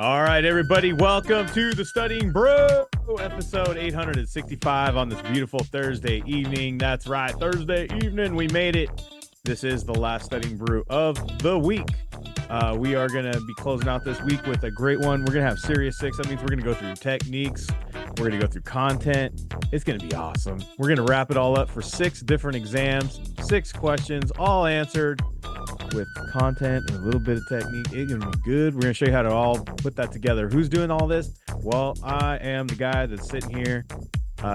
All right, everybody, welcome to the Studying Brew, episode 865 on this beautiful Thursday evening. That's right, Thursday evening, we made it. This is the last Studying Brew of the week. We are going to be closing out this week with a great one. We're going to have Series 6. That means we're going to go through techniques. We're going to go through content. It's going to be awesome. We're going to wrap it all up for 6 different exams, 6 questions, all answered with content and a little bit of technique. It's going to be good. We're going to show you how to all put that together. Who's doing all this? Well, I am the guy that's sitting here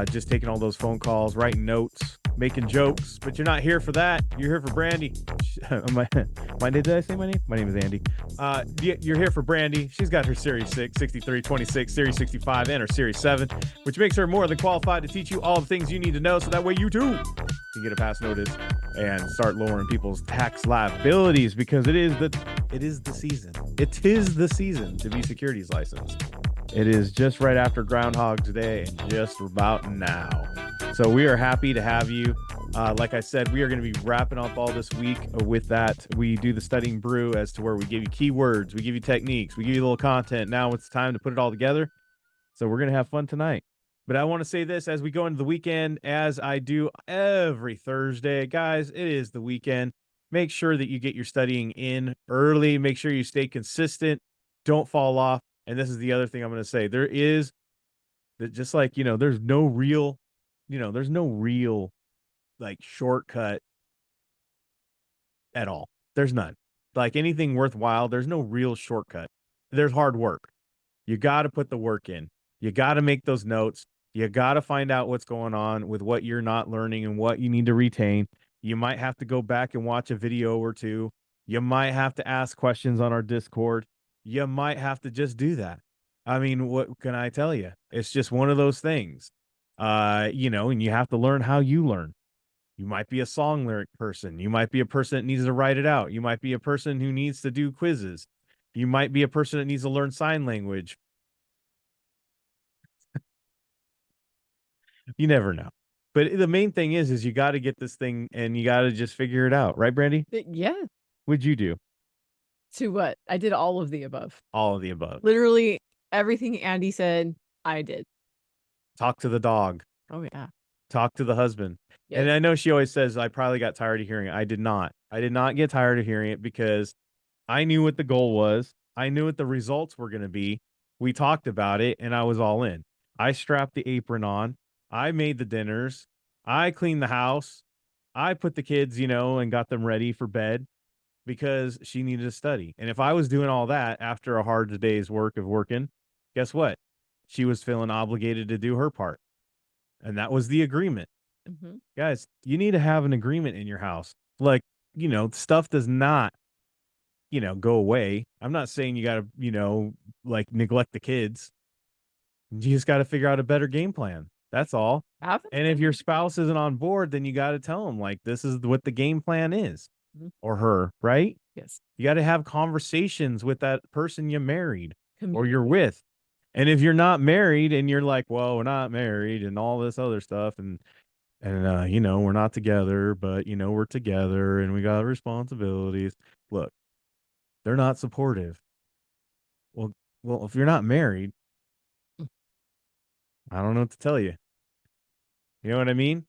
just taking all those phone calls, writing notes, making jokes, but you're not here for that. You're here for Brandi. Did I say my name? My name is Andy. You're here for Brandi. She's got her Series 6, 63, 26, Series 65, and her Series 7, which makes her more than qualified to teach you all the things you need to know so that way you too can get a pass notice and start lowering people's tax liabilities, because it is the season. It is the season to be securities licensed. It is just right after Groundhog's Day and just about now. So we are happy to have you. Like I said, we are going to be wrapping up all this week with that. We do the Studying Brew as to where we give you keywords, we give you techniques, we give you a little content. Now it's time to put it all together. So we're going to have fun tonight. But I want to say this as we go into the weekend, as I do every Thursday. Guys, it is the weekend. Make sure that you get your studying in early. Make sure you stay consistent. Don't fall off. And this is the other thing I'm going to say. There is that, just like, there's no real like shortcut at all. There's none. Like anything worthwhile, there's no real shortcut. There's hard work. You got to put the work in. You got to make those notes. You got to find out what's going on with what you're not learning and what you need to retain. You might have to go back and watch a video or two. You might have to ask questions on our Discord. You might have to just do that. I mean, what can I tell you? It's just one of those things, and you have to learn how you learn. You might be a song lyric person. You might be a person that needs to write it out. You might be a person who needs to do quizzes. You might be a person that needs to learn sign language. You never know. But the main thing is you got to get this thing and you got to just figure it out. Right, Brandi? Yeah. What'd you do? To what? I did all of the above. All of the above. Literally everything Andy said, I did. Talk to the dog. Oh, yeah. Talk to the husband. Yes. And I know she always says, I probably got tired of hearing it. I did not. I did not get tired of hearing it because I knew what the goal was. I knew what the results were going to be. We talked about it and I was all in. I strapped the apron on. I made the dinners. I cleaned the house. I put the kids, and got them ready for bed because she needed to study. And if I was doing all that after a hard day's work of working, guess what? She was feeling obligated to do her part. And that was the agreement. Mm-hmm. Guys, you need to have an agreement in your house. Like, stuff does not, go away. I'm not saying you got to, like neglect the kids. You just got to figure out a better game plan. That's all. And if your spouse isn't on board, then you got to tell them, like, this is what the game plan is. Mm-hmm. Or her, right? Yes. You got to have conversations with that person you married or you're with. And if you're not married and you're like, well, we're not married and all this other stuff and we're not together, but, we're together and we got responsibilities. Look, they're not supportive. Well, if you're not married, I don't know what to tell you. You know what I mean?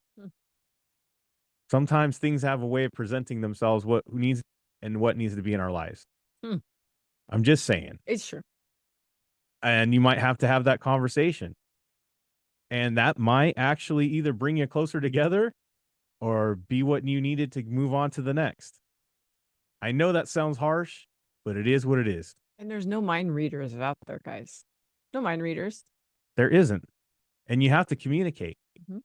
Sometimes things have a way of presenting themselves, what needs to be in our lives. I'm just saying. It's true. And you might have to have that conversation. And that might actually either bring you closer together or be what you needed to move on to the next. I know that sounds harsh, but it is what it is. And there's no mind readers out there, guys. No mind readers. There isn't. And you have to communicate. Mm-hmm.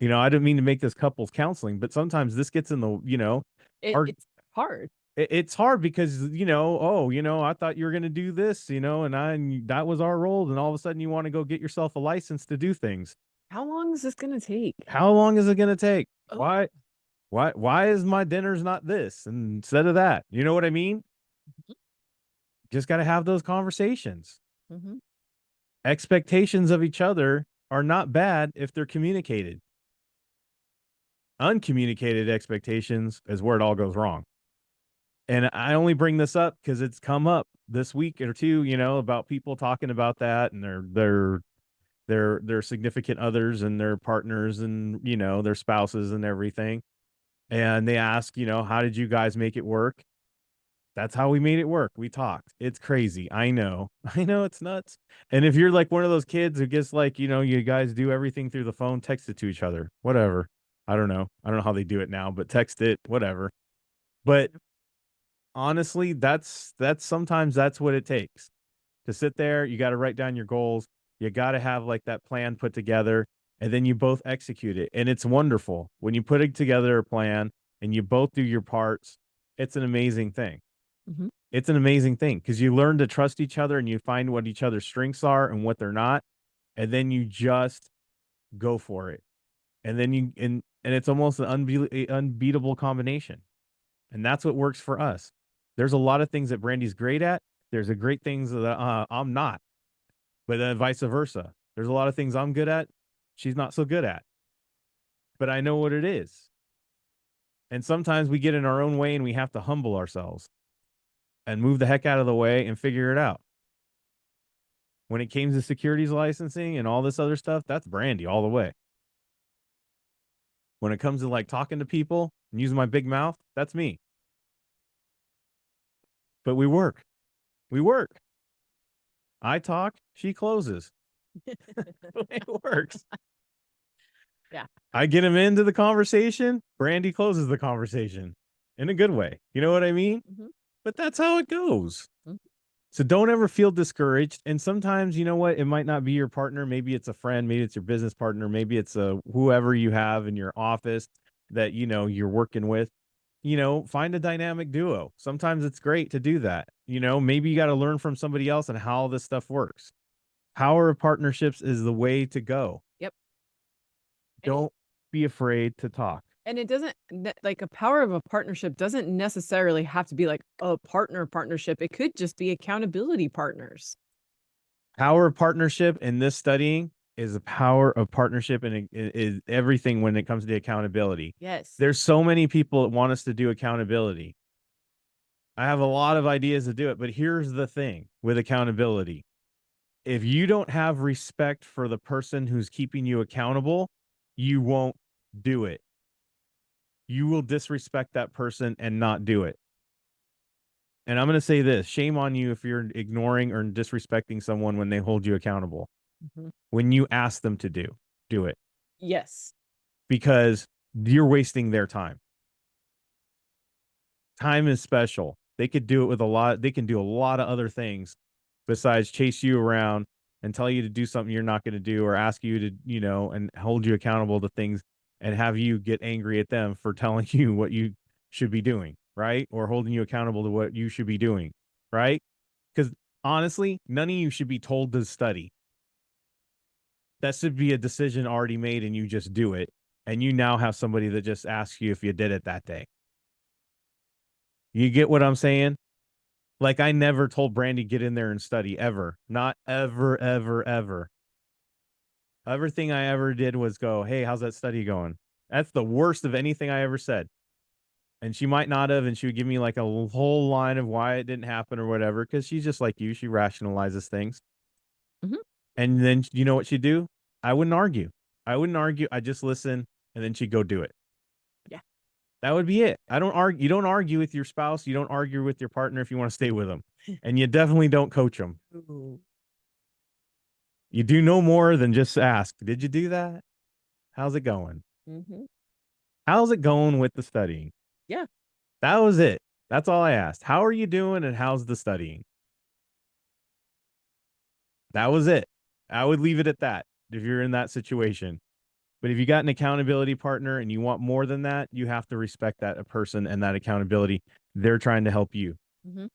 I didn't mean to make this couples counseling, but sometimes this gets in the, it's hard. It's hard because, I thought you were going to do this, and that was our role. And all of a sudden you want to go get yourself a license to do things. How long is this going to take? How long is it going to take? Oh. Why is my dinner's not this instead of that? You know what I mean? Mm-hmm. Just got to have those conversations. Mm-hmm. Expectations of each other are not bad if they're communicated. Uncommunicated expectations is where it all goes wrong. And I only bring this up because it's come up this week or two, about people talking about that and their significant others and their partners and their spouses and everything. And they ask, how did you guys make it work? That's how we made it work. We talked. It's crazy. I know. I know it's nuts. And if you're like one of those kids who gets like, you guys do everything through the phone, text it to each other, whatever. I don't know. I don't know how they do it now, but text it, whatever. But honestly, that's sometimes that's what it takes to sit there. You got to write down your goals. You got to have like that plan put together, and then you both execute it. And it's wonderful when you put together a plan and you both do your parts. It's an amazing thing. Mm-hmm. It's an amazing thing because you learn to trust each other and you find what each other's strengths are and what they're not. And then you just go for it. And then and it's almost an unbeatable combination. And that's what works for us. There's a lot of things that Brandi's great at. There's a great things that I'm not, but then vice versa. There's a lot of things I'm good at. She's not so good at, but I know what it is. And sometimes we get in our own way and we have to humble ourselves and move the heck out of the way and figure it out. When it came to securities licensing and all this other stuff, that's Brandi all the way. When it comes to like talking to people and using my big mouth, that's me. But we work. We work. I talk, she closes. The way it works. Yeah. I get him into the conversation, Brandi closes the conversation in a good way. You know what I mean? Mm-hmm. But that's how it goes. Mm-hmm. So don't ever feel discouraged. And sometimes, you know what? It might not be your partner. Maybe it's a friend. Maybe it's your business partner. Maybe it's whoever you have in your office that, you're working with. Find a dynamic duo. Sometimes it's great to do that. Maybe you got to learn from somebody else and how this stuff works. Power of partnerships is the way to go. Yep. Don't be afraid to talk. And it doesn't like a power of a partnership doesn't necessarily have to be like a partnership. It could just be accountability partners. Power of partnership in this studying is the power of partnership and is everything when it comes to the accountability. Yes. There's so many people that want us to do accountability. I have a lot of ideas to do it, but here's the thing with accountability. If you don't have respect for the person who's keeping you accountable, you won't do it. You will disrespect that person and not do it. And I'm going to say this, shame on you if you're ignoring or disrespecting someone when they hold you accountable. Mm-hmm. When you ask them to do it. Yes. Because you're wasting their time. Time is special. They could do it with they can do a lot of other things besides chase you around and tell you to do something you're not going to do or ask you to, and hold you accountable to things and have you get angry at them for telling you what you should be doing, right? Or holding you accountable to what you should be doing, right? Because honestly, none of you should be told to study. That should be a decision already made and you just do it. And you now have somebody that just asks you if you did it that day. You get what I'm saying? Like I never told Brandi get in there and study ever. Not ever, ever, ever. Everything I ever did was go, hey, how's that study going? That's the worst of anything I ever said. And she might not have, and she would give me like a whole line of why it didn't happen or whatever, because she's just like you. She rationalizes things. Mm-hmm. And then you know what she'd do? I wouldn't argue. I just listen, and then she'd go do it. Yeah. That would be it. I don't argue. You don't argue with your spouse. You don't argue with your partner if you want to stay with them. And you definitely don't coach them. Ooh. You do no more than just ask, did you do that? How's it going? Mm-hmm. How's it going with the studying? Yeah. That was it. That's all I asked. How are you doing and how's the studying? That was it. I would leave it at that if you're in that situation. But if you got an accountability partner and you want more than that, you have to respect that person and that accountability. They're trying to help you. Mm-hmm.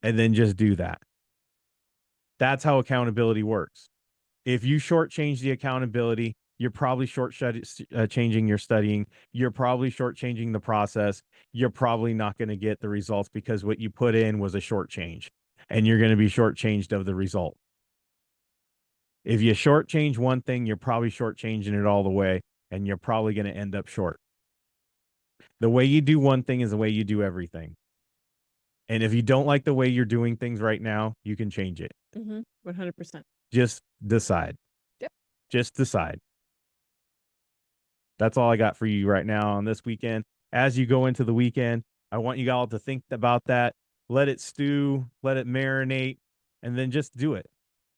And then just do that. That's how accountability works. If you shortchange the accountability, you're probably changing your studying. You're probably shortchanging the process. You're probably not going to get the results because what you put in was a shortchange, and you're going to be shortchanged of the result. If you shortchange one thing, you're probably shortchanging it all the way, and you're probably going to end up short. The way you do one thing is the way you do everything. And if you don't like the way you're doing things right now, you can change it. 100%. Just decide. Yep. Just decide. That's all I got for you right now on this weekend. As you go into the weekend, I want you all to think about that. Let it stew, let it marinate, and then just do it.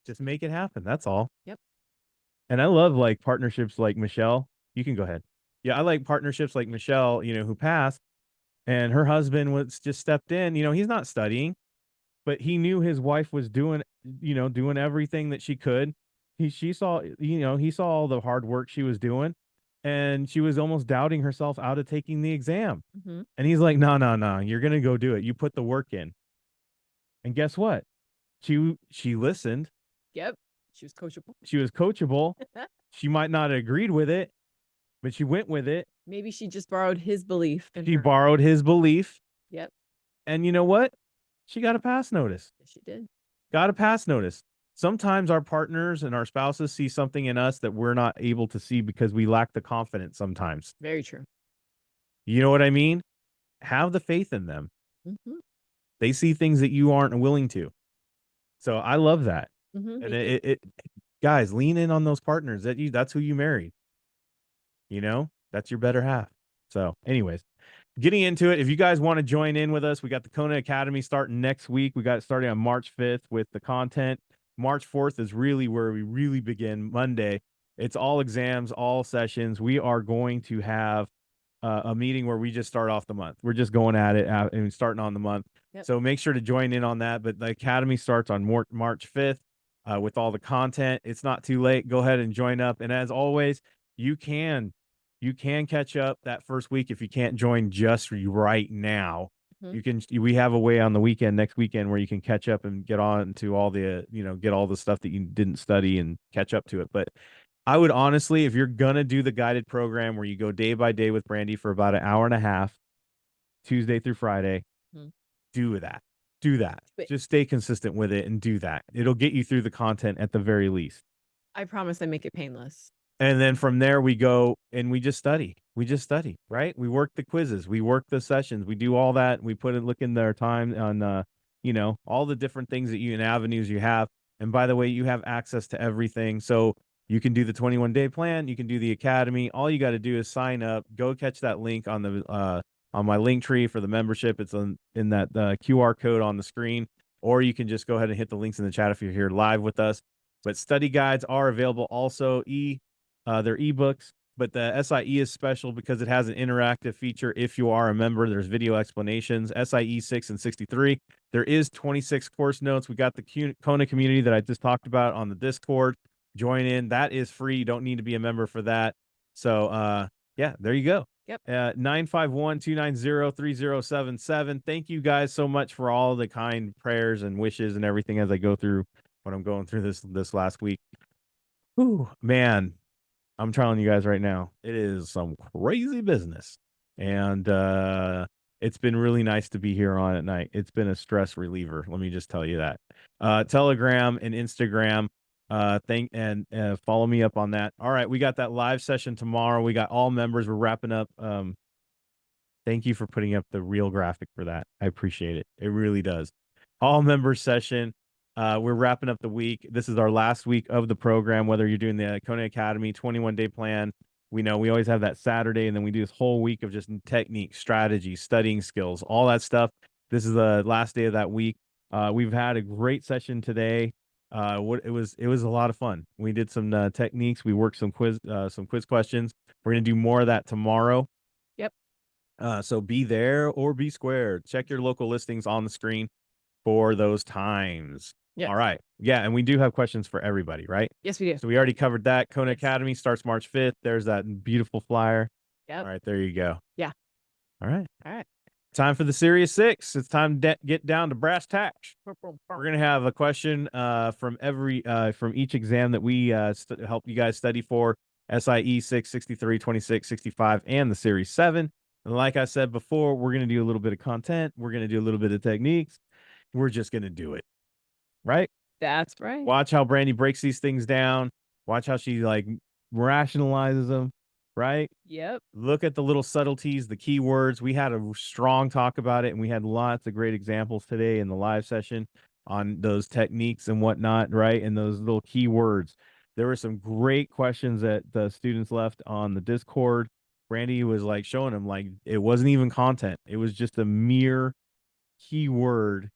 Just make it happen. That's all. Yep. And I love like partnerships like Michelle. You can go ahead. Yeah, I like partnerships like Michelle, who passed, and her husband was just stepped in. He's not studying, but he knew his wife was doing everything that she could. She saw, he saw all the hard work she was doing, and she was almost doubting herself out of taking the exam. Mhm. And he's like, no, no, no, you're gonna go do it. You put the work in. And guess what? She listened. Yep. She was coachable. She was coachable. She might not have agreed with it, but she went with it. Maybe she just borrowed his belief in She her. borrowed his belief. Yep. And you know what? She got a pass notice. Yes, she did. Got a pass notice. Sometimes our partners and our spouses see something in us that we're not able to see because we lack the confidence sometimes. Very true. You know what I mean? Have the faith in them. Mhm. They see things that you aren't willing to. So I love that. Mhm. And Me too. guys, lean in on those partners that's who you married. That's your better half. So anyways, getting into it, if you guys want to join in with us, we got the Kona Academy starting next week. We got it starting on March 5th with the content. March 4th is really where we really begin. Monday, it's all exams, all sessions. We are going to have a meeting where we just start off the month. We're just going at it and starting on the month. Yep. So make sure to join in on that. But the Academy starts on March 5th with all the content. It's not too late. Go ahead and join up. And as always, you can catch up that first week if you can't join just right now. We have a way on the weekend, next weekend, where you can catch up and get on to all the, get all the stuff that you didn't study and catch up to it. But I would honestly, if you're gonna do the guided program where you go day by day with Brandi for about an hour and a half, Tuesday through Friday, do that. Do that. Just stay consistent with it and do that. It'll get you through the content at the very least. I promise I make it painless. And then from there we go and we just study. Right? We work the quizzes, we work the sessions, we do all that. We look in our time on, all the different things that and avenues you have. And by the way, you have access to everything. So you can do the 21-day plan. You can do the academy. All you got to do is sign up. Go catch that link on my link tree for the membership. It's in that QR code on the screen, or you can just go ahead and hit the links in the chat if you're here live with us. But study guides are available also. They're ebooks, but the SIE is special because it has an interactive feature. If you are a member, there's video explanations. SIE 6 and 63. There is 26 course notes. We got the Kona community that I just talked about on the Discord. Join in. That is free. You don't need to be a member for that. So yeah, there you go. Yep. 951-290-3077. Thank you guys so much for all the kind prayers and wishes and everything as I go through what I'm going through this last week. Whew, man, I'm telling you guys right now, it is some crazy business. And it's been really nice to be here on at night. It's been a stress reliever. Let me just tell you that. Telegram and Instagram. Follow me up on that. All right, we got that live session tomorrow. We got all members. We're wrapping up. Thank you for putting up the real graphic for that. I appreciate it. It really does. All members session. We're wrapping up the week. This is our last week of the program, whether you're doing the Kona Academy 21-day plan. We know we always have that Saturday, and then we do this whole week of just technique, strategy, studying skills, all that stuff. This is the last day of that week. We've had a great session today. It was a lot of fun. We did some techniques. We worked some quiz questions. We're gonna do more of that tomorrow. Yep. So be there or be squared. Check your local listings on the screen for those times. Yes. All right. Yeah, and we do have questions for everybody, right? Yes, we do. So we already covered that. Kona Yes. Academy starts March 5th. There's that beautiful flyer. Yep. All right, there you go. Yeah. All right. All right. Time for the Serious 6. It's time to get down to brass tacks. We're gonna have a question from each exam that we help you guys study for: SIE 6, 63, 26, 65, and the Series 7. And like I said before, we're gonna do a little bit of content. We're gonna do a little bit of techniques. We're just gonna do it, right? That's right. Watch how Brandi breaks these things down. Watch how she like rationalizes them, right? Yep. Look at the little subtleties, the keywords. We had a strong talk about it, and we had lots of great examples today in the live session on those techniques and whatnot, right? And those little keywords. There were some great questions that the students left on the Discord. Brandi was like showing them like it wasn't even content. It was just a mere keyword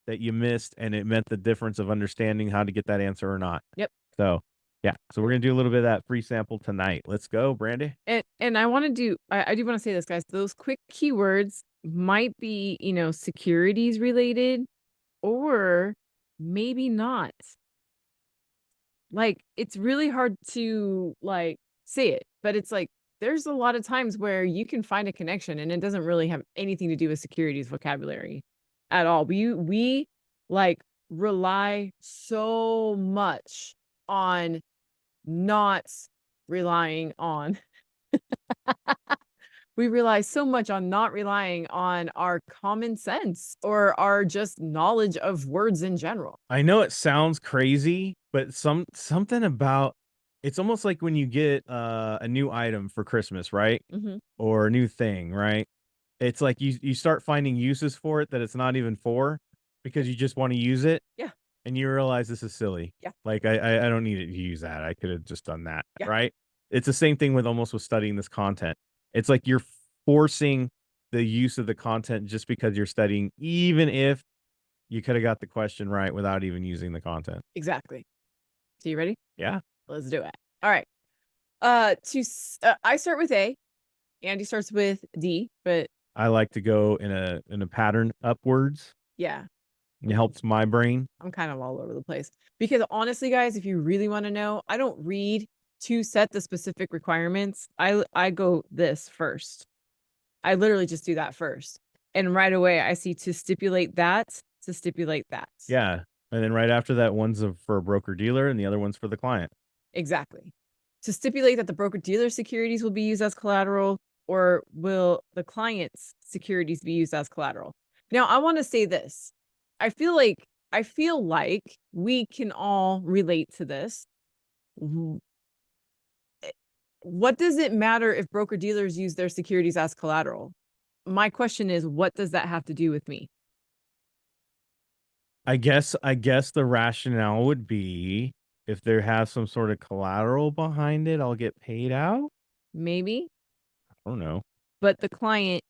that you missed, and it meant the difference of understanding how to get that answer or not. Yep. So yeah. So we're gonna do a little bit of that free sample tonight. Let's go, Brandi. And I want to do I do want to say this, guys. Those quick keywords might be, securities related or maybe not. Like, it's really hard to like say it, but it's like there's a lot of times where you can find a connection and it doesn't really have anything to do with securities vocabulary at all. We like rely so much on not relying on we rely so much on not relying on our common sense or our just knowledge of words in general. I know it sounds crazy, but something about it's almost like when you get a new item for Christmas, right? Mhm. Or a new thing, right? It's like you start finding uses for it that it's not even for because you just want to use it Yeah. and you realize this is silly. Yeah. Like I don't need it to use that. I could have just done that, Yeah. right? It's the same thing with almost with studying this content. It's like you're forcing the use of the content just because you're studying, even if you could have got the question right without even using the content. Exactly. So you ready? Yeah. Let's do it. All right. I start with A. Andy starts with D, but I like to go in a pattern upwards. yeah, It helps my brain. I'm kind of all over the place because honestly, guys, if you really want to know, I don't read to set the specific requirements. I go this first. I literally just do that first. And right away I see to stipulate that, to stipulate that. Yeah. And then right after that, one's for a broker dealer and the other one's for the client. Exactly. To stipulate that the broker dealer securities will be used as collateral, or will the client's securities be used as collateral? Now, I want to say this. I feel like we can all relate to this. W- eh, What does it matter if broker dealers use their securities as collateral? My question is, what does that have to do with me? I guess the rationale would be if there has some sort of collateral behind it, I'll get paid out. Maybe, I don't know. but the client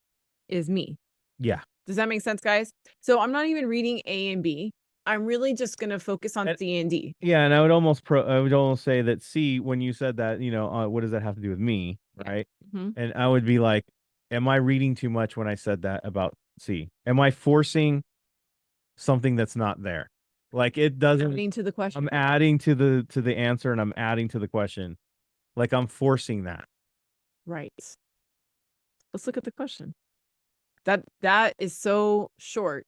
is me. Yeah. Does that make sense, guys? So I'm not even reading A and B. I'm really just gonna focus on And C and D. yeah, and I would almost say that C, when you said that, what does that have to do with me, Yeah. right? Mhm. And I would be like, am I reading too much when I said that about C? Am I forcing something that's not there? Like it doesn't. Adding to the question. I'm adding to the answer and I'm adding to the question. Like I'm forcing that. Right. Let's look at the question. That is so short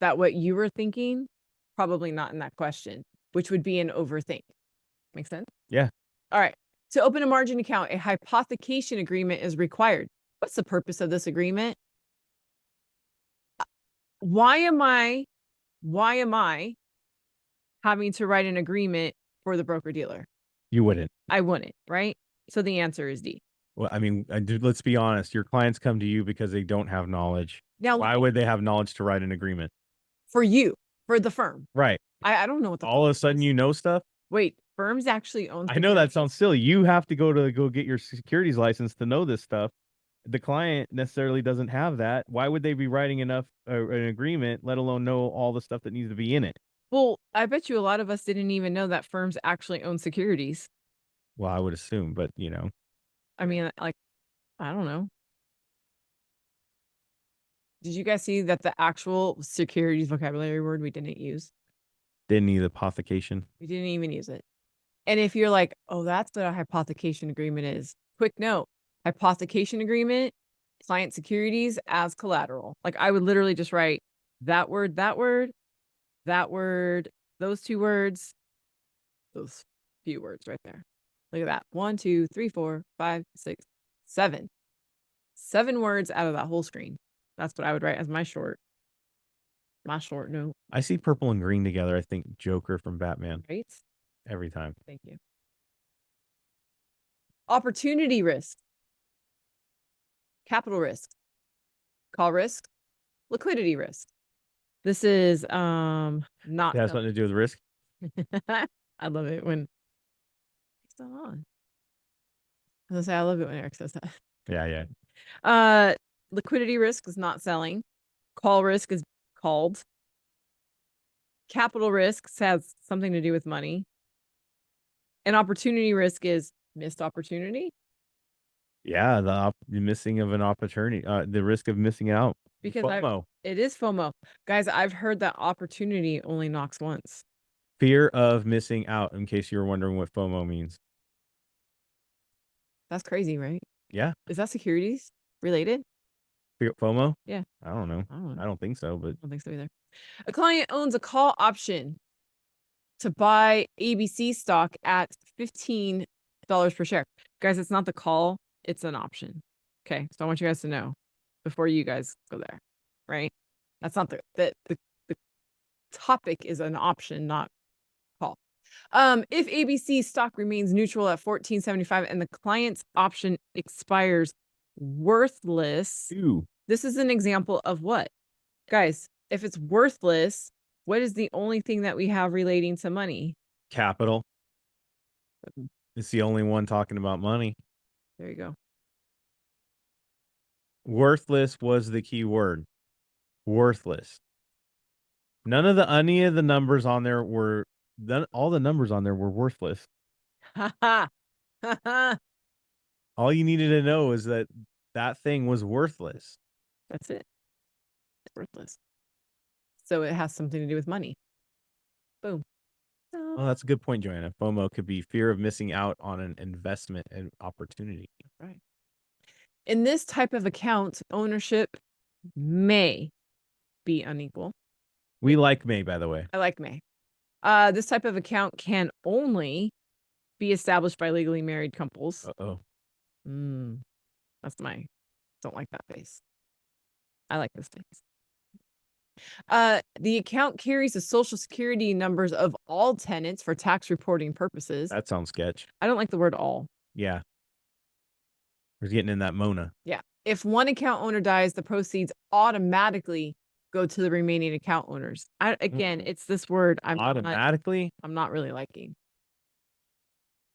that what you were thinking, probably not in that question, which would be an overthink. Make sense? Yeah. All right. To open a margin account, a hypothecation agreement is required. What's the purpose of this agreement? Why am I having to write an agreement for the broker dealer? You wouldn't. I wouldn't, right? So the answer is D. Well, I mean, let's be honest. Your clients come to you because they don't have knowledge. Now, Why would they have knowledge to write an agreement? for you, for the firm. Right. I don't know what the All of a sudden, is. you know stuff. Wait, firms actually own I know that securities? sounds silly. You have to go get your securities license to know this stuff. The client necessarily doesn't have that. Why would they be writing enough an agreement, let alone know all the stuff that needs to be in it? Well, I bet you a lot of us didn't even know that firms actually own securities. Well, I would assume, but I mean, like, I don't know. Did you guys see that the actual securities vocabulary word we didn't use? didn't need apothecation. We didn't even use it. And if you're like, oh, that's what a hypothecation agreement is. Quick note, hypothecation agreement, client securities as collateral. Like I would literally just write that word, that word, that word, those two words, those few words right there. Look at that. 1, 2, 3, 4, 5, 6, 7. 7 words out of that whole screen. That's what I would write as my short note. I see purple and green together. I think Joker from Batman Right? every time. Thank you. Opportunity risk, capital risk, call risk, liquidity risk. This is not It has something to do with risk. I love it when it's still on. I was gonna say I love it when Eric says that. Yeah. Liquidity risk is not selling. Call risk is called. Capital risks has something to do with money. And opportunity risk is missed opportunity Yeah, the missing of an opportunity, the risk of missing out. because FOMO. it is FOMO. Guys, I've heard that opportunity only knocks once. Fear of missing out, in case you were wondering what FOMO means. That's crazy, right? Yeah. Is that securities related? FOMO? Yeah. I don't know. I don't know. I don't think so, but I don't think so either. A client owns a call option to buy ABC stock at $15 per share. Guys, it's not the call, it's an option. Okay. So I want you guys to know before you guys go there, right? That's not the topic is an option, not call. If ABC stock remains neutral at $14.75 and the client's option expires worthless, ew. this is an example of what? Guys, if it's worthless, what is the only thing that we have relating to money? Capital. It's the only one talking about money. There you go. Worthless was the key word. Worthless. Any of the numbers on there were all the numbers on there were worthless. Ha ha. All you needed to know is that thing was worthless. That's it. It's worthless. So it has something to do with money. Boom. Oh, that's a good point, Joanna. FOMO could be fear of missing out on an investment and opportunity. Right. In this type of account, ownership may be unequal. We like May, by the way. I like may. This type of account can only be established by legally married couples. Uh-oh. That's don't like that face. I like this face. The account carries the social security numbers of all tenants for tax reporting purposes. That sounds sketch. I don't like the word all. Yeah. We're getting in that Mona. Yeah. If one account owner dies, the proceeds automatically go to the remaining account owners. Again, it's this word automatically. I'm not really liking.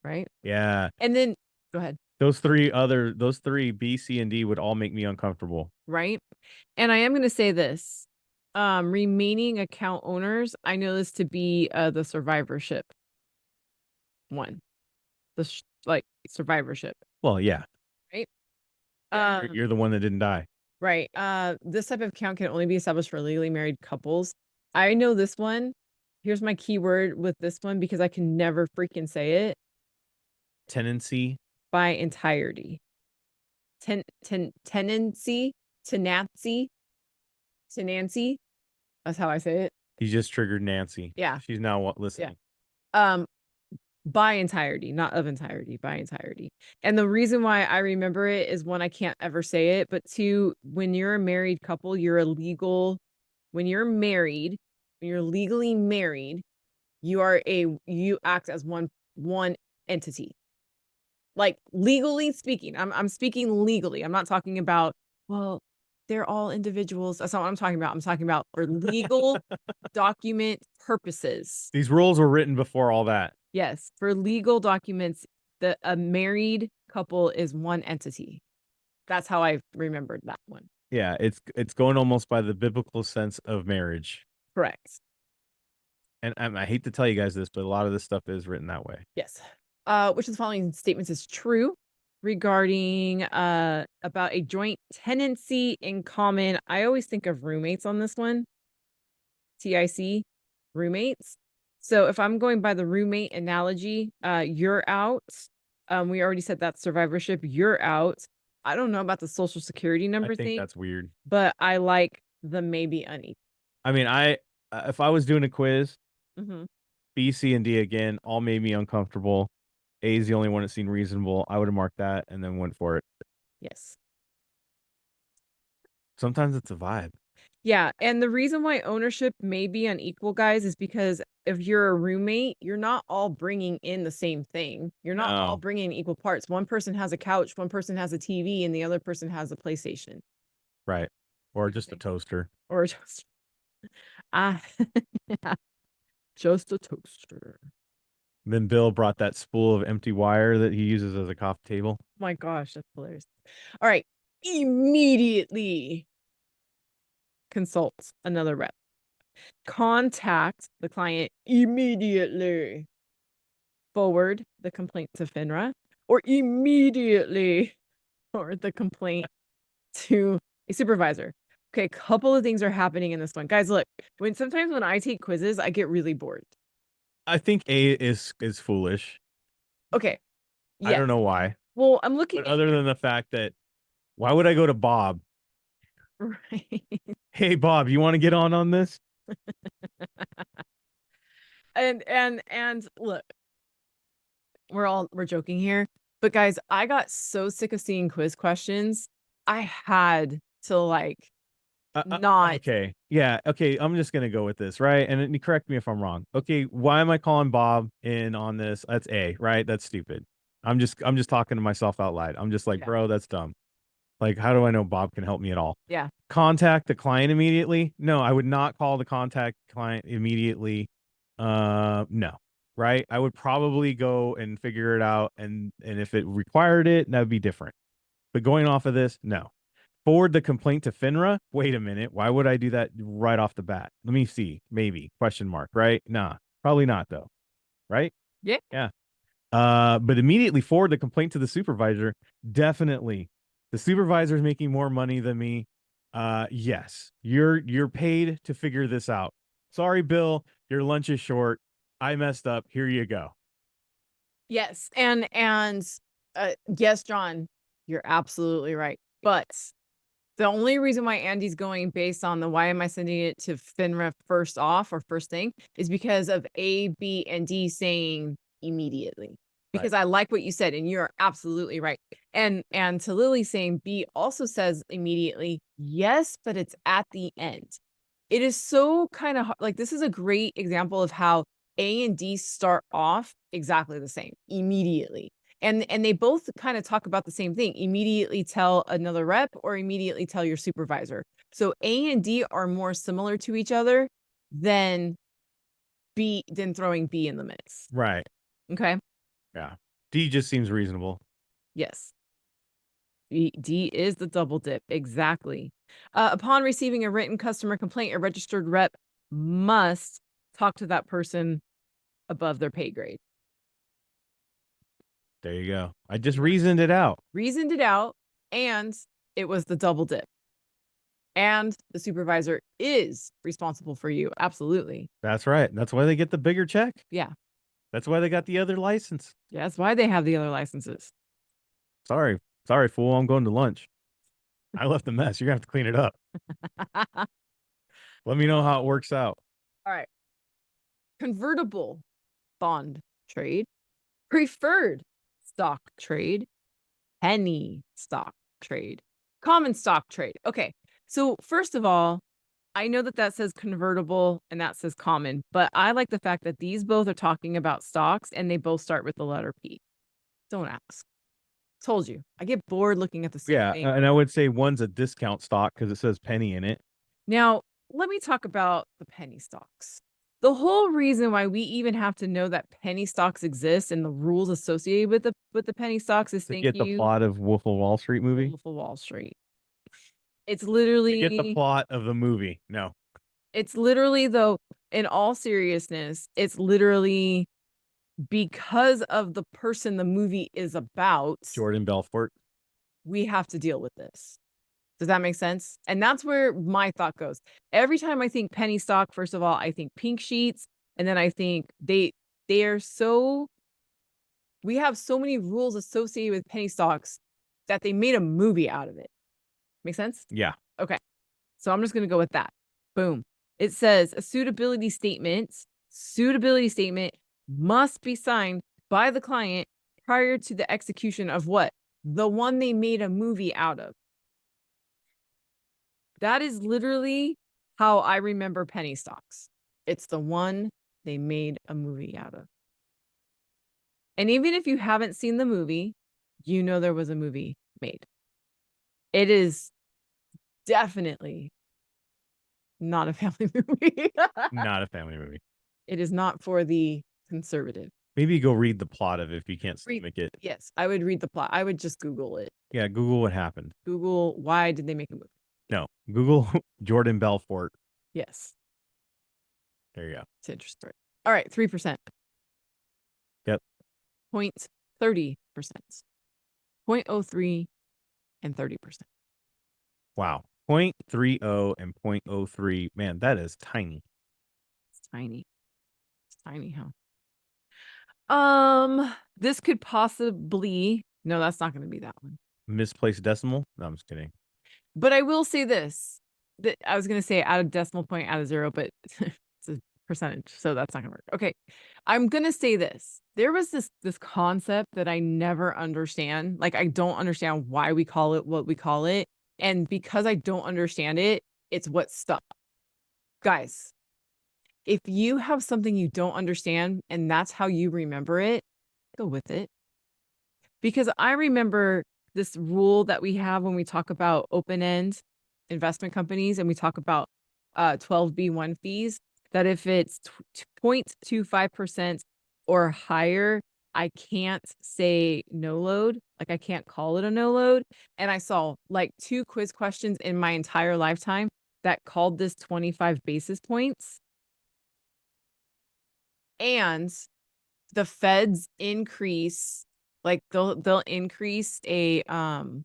Right? Yeah. And then go ahead. Those three B, C, and D would all make me uncomfortable. Right? And I am going to say this. Remaining account owners, I know this to be the survivorship one. Like survivorship. Well, yeah. Right? You're the one that didn't die. Right. This type of account can only be established for legally married couples. I know this one. Here's my keyword with this one because I can never freaking say it. Tenancy. By entirety. Tenancy. Tenancy. That's how I say it. You just triggered Nancy. Yeah. She's now listening. Yeah. By entirety, not of entirety, by entirety. And the reason why I remember it is one, I can't ever say it, but two, when you're a married couple, when you're married, when you're legally married, you act as one entity. Like legally speaking, I'm speaking legally. I'm not talking about, well, they're all individuals. That's not what I'm talking about. I'm talking about for legal document purposes. These rules were written before all that. Yes, for legal documents, a married couple is one entity. That's how I remembered that one. Yeah, it's going almost by the biblical sense of marriage. Correct. And I hate to tell you guys this, but a lot of this stuff is written that way. Yes. Which of the following statements is true regarding about a joint tenancy in common? I always think of roommates on this one. TIC, roommates. So if I'm going by the roommate analogy, you're out. We already said that survivorship, you're out. I don't know about the social security number thing. That's weird. But I like the maybe unequal. I mean, if I was doing a quiz, Mm-hmm. B, C, and D again, all made me uncomfortable. A is the only one that seemed reasonable. I would have marked that and then went for it. Yes. Sometimes it's a vibe. Yeah, and the reason why ownership may be unequal, guys, is because if you're a roommate, you're not all bringing in the same thing. You're not all No, bringing equal parts. One person has a couch, one person has a TV, and the other person has a PlayStation. right. Or Kind of just a thing. toaster. Or just ah, yeah, just a toaster. Then Bill brought that spool of empty wire that he uses as a coffee table. My gosh, that's hilarious. All right, immediately consult another rep. Contact the client immediately. Forward the complaint to FINRA or immediately forward the complaint to a supervisor. Okay, a couple of things are happening in this one. Guys, look, sometimes when I take quizzes, I get really bored. I think A is foolish. Okay. I Yes. don't know why. Well, I'm looking But at other than the fact that why would I go to Bob? right. Hey Bob, you want to get on this? And look, we're joking here. But guys, I got so sick of seeing quiz questions. I had to not Okay. Yeah. Okay. I'm just gonna go with this, right? And correct me if I'm wrong. Okay. Why am I calling Bob in on this? That's A, right? That's stupid. I'm just talking to myself out loud. I'm just like, yeah. bro, that's dumb. Like, how do I know Bob can help me at all? Yeah. Contact the client immediately? No, I would not call the contact client immediately. No. Right? I would probably go and figure it out, and if it required it, that would be different. But going off of this, no. Forward the complaint to FINRA? Wait a minute. Why would I do that right off the bat? Let me see. Maybe. Question mark, right? Nah. Probably not though. Right? Yeah. Yeah. But immediately forward the complaint to the supervisor. Definitely. The supervisor's making more money than me. Yes. You're paid to figure this out. Sorry, Bill, your lunch is short. I messed up. Here you go. Yes. And yes, John, you're absolutely right. But the only reason why Andy's going based on the why am I sending it to FINRA first off or first thing is because of A, B, and D saying immediately. Right. Because I like what you said, and you're absolutely right. And to Lily saying B also says immediately, yes, but it's at the end. It is so kind of like this is a great example of how A and D start off exactly the same immediately. And they both kind of talk about the same thing. Immediately tell another rep or immediately tell your supervisor. So A and D are more similar to each other than throwing B in the mix. Right. Okay? Yeah. D just seems reasonable. Yes. D is the double dip. Exactly. Upon receiving a written customer complaint, a registered rep must talk to that person above their pay grade. There you go. I just reasoned it out. Reasoned it out, and it was the double dip. And the supervisor is responsible for you. Absolutely. That's right. That's why they get the bigger check. Yeah. That's why they got the other license. Yeah. That's why they have the other licenses. Sorry. Sorry, fool. I'm going to lunch. I left a mess. You're going to have to clean it up. Let me know how it works out. All right. Convertible bond trade, preferred stock trade, penny stock trade, common stock trade. Okay. So, first of all, I know that says convertible and that says common, but I like the fact that these both are talking about stocks and they both start with the letter P. Don't ask. Told you. I get bored looking at the same Yeah. thing. And I would say one's a discount stock because it says penny in it. Now, let me talk about the penny stocks. The whole reason why we even have to know that penny stocks exist and the rules associated with the penny stocks is To thank get the you, plot of Wolf of Wall Street movie. Wolf of Wall Street. It's To get the literally plot of the movie. No. though, in all seriousness, it's literally because of the person the movie is about, Jordan Belfort. we have to deal with this. Does that make sense? And that's where my thought goes. Every time I think penny stock, first of all, I think pink sheets, and then I think they are so we have so many rules associated with penny stocks that they made a movie out of it. Make sense? Yeah. Okay. So I'm just going to go with that. Boom. It says a suitability statement must be signed by the client prior to the execution of what? The one they made a movie out of. That is literally how I remember penny stocks. It's the one they made a movie out of. And even if you haven't seen the movie, you know there was a movie made. It is definitely not a family movie. Not a family movie. It is not for the conservative. Maybe go read the plot of it if you can't stomach it. Yes, I would read the plot. I would just Google it. Yeah, Google what happened. Google why did they make a movie? No, Google Jordan Belfort. Yes. There you go. It's interesting. All right, 3%. Yep. 0.30%. 0.03 and 30%. Wow. 0.30 and 0.03. Man, that is tiny. It's tiny. It's tiny, huh? This could possibly, no, that's not going to be that one. Misplaced decimal? No, I'm just kidding. But I will say this. That I was going to say out of decimal point, out of 0, but it's a percentage, so that's not going to work. Okay. I'm going to say this. There was this concept that I never understand. Like, I don't understand why we call it what we call it. And because I don't understand it, it's what stuck. Guys, if you have something you don't understand and that's how you remember it, go with it. Because I remember this rule that we have when we talk about open-end investment companies and we talk about 12B1 fees, that if it's 0.25% or higher, I can't say no load. Like, I can't call it a no load. And I saw like 2 quiz questions in my entire lifetime that called this 25 basis points. And the feds increase, like they'll increase a how do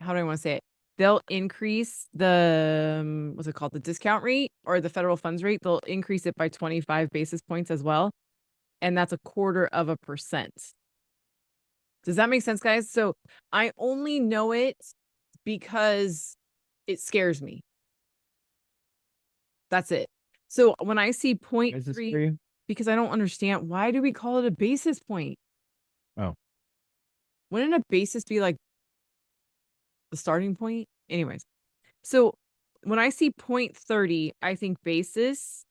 I want to say it? They'll increase the what's it called? The discount rate or the federal funds rate. They'll increase it by 25 basis points as well. And that's 0.25%. Does that make sense, guys? So I only know it because it scares me. That's it. So when I see Why is this for 0.3, you? because I don't understand, why do we call it a basis point? Oh. Wouldn't a basis be like the starting point? Anyways, so when I see 0.30, I think basis.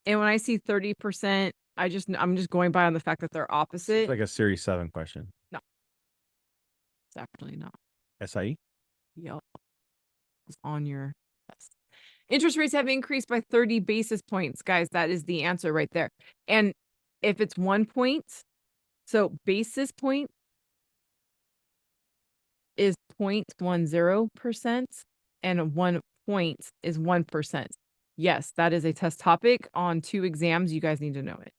And when I see 30%, I'm just going by on the fact that they're opposite. It's like a Series 7 question. No, it's actually not. SIE? Yep. It's on your test. Interest rates have increased by 30 basis points, guys. That is the answer right there. And if it's 1 point, so basis point is 0.10% and 1 point is 1%. Yes, that is a test topic on 2 exams. You guys need to know it.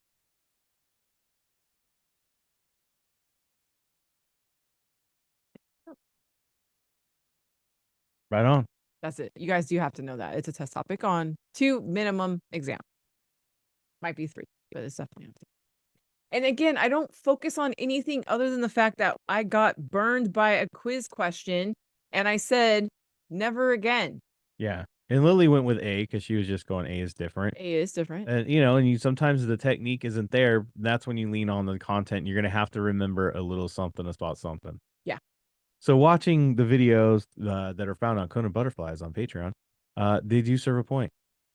Right on. That's it. You guys do have to know that. It's a test topic on 2 minimum exam. Might be 3, but it's definitely on 2. And again, I don't focus on anything other than the fact that I got burned by a quiz question and I said, never again. Yeah. And Lily went with A because she was just going A is different. A is different. And and you sometimes the technique isn't there. That's when you lean on the content. You're gonna have to remember a little something about something. Yeah. So watching the videos that are found on KonaButterflyz on Patreon, they do serve a point.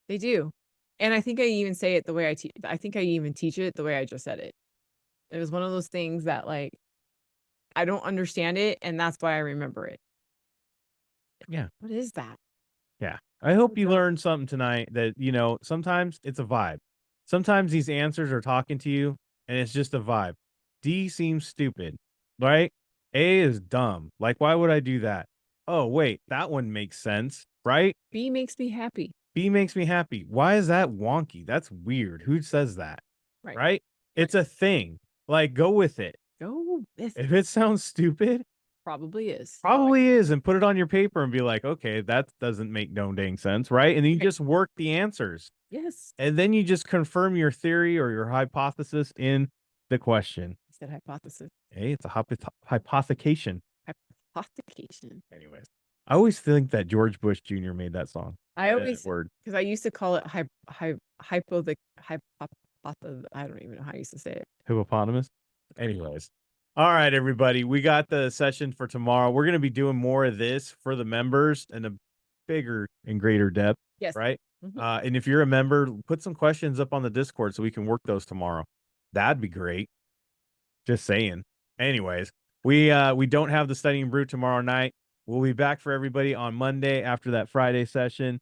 They do. And I think I even say it the way I teach. I think I even teach it the way I just said it. It was one of those things that, like, I don't understand it, and that's why I remember it. Yeah. What is that? Yeah. I hope you learned something tonight that, sometimes it's a vibe. Sometimes these answers are talking to you and it's just a vibe. D seems stupid, right? A is dumb. Like, why would I do that? Oh, wait, that one makes sense, right? B makes me happy. B makes me happy. Why is that wonky? That's weird. Who says that? Right? It's a thing. Like, go with it. Go with it. If it sounds stupid, Probably is. probably is, and put it on your paper and be like, okay, that doesn't make no dang sense, right? And then you just work the answers. Yes. And then you just confirm your theory or your hypothesis in the question. I said hypothesis. Hey, it's a hypothecation. Hypothecation. Anyways, I always think that George Bush Jr. made that song. I always, word. because I used to call it I don't even know how I used to say it. Hippopotamus. Anyways. All right, everybody. We got the session for tomorrow. We're going to be doing more of this for the members in a bigger and greater depth. Yes. right? Mhm. And if you're a member, put some questions up on the Discord so we can work those tomorrow. That'd be great. Just saying. Anyways, we don't have the Studying Brew tomorrow night. We'll be back for everybody on Monday after that Friday session.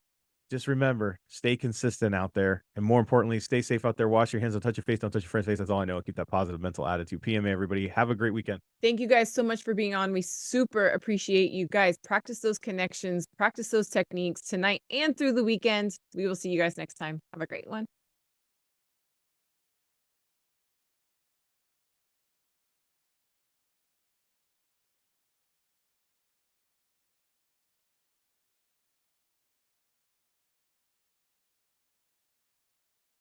Just remember, stay consistent out there. And more importantly, stay safe out there. Wash your hands, don't touch your face, don't touch your friend's face. That's all I know. Keep that positive mental attitude. PMA, everybody. Have a great weekend. Thank you guys so much for being on. We super appreciate you guys. Practice those connections, practice those techniques tonight and through the weekend. We will see you guys next time. Have a great one.